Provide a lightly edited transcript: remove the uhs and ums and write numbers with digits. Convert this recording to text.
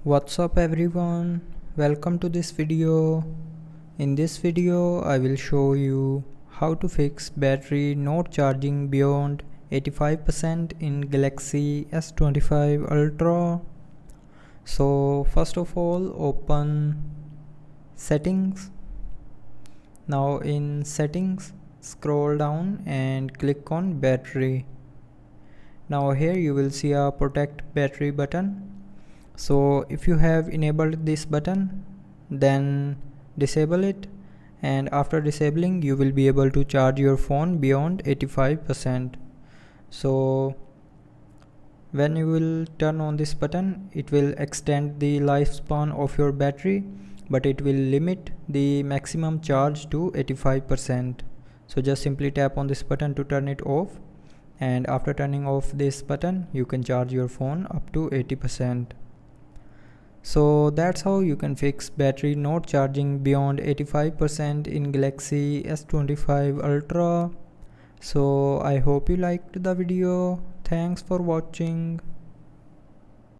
What's up everyone, welcome to this video. In this video I will show you how to fix battery not charging beyond 85% in Galaxy S25 Ultra. So first of all, open settings. Now in settings, scroll down and click on battery. Now here you will see a protect battery button. So if you have enabled this button, then disable it, and after disabling you will be able to charge your phone beyond 85%. So when you will turn on this button, it will extend the lifespan of your battery, but it will limit the maximum charge to 85%. So just simply tap on this button to turn it off, and after turning off this button you can charge your phone up to 80%. So that's how you can fix battery not charging beyond 85% in Galaxy S25 Ultra. So I hope you liked the video. Thanks for watching.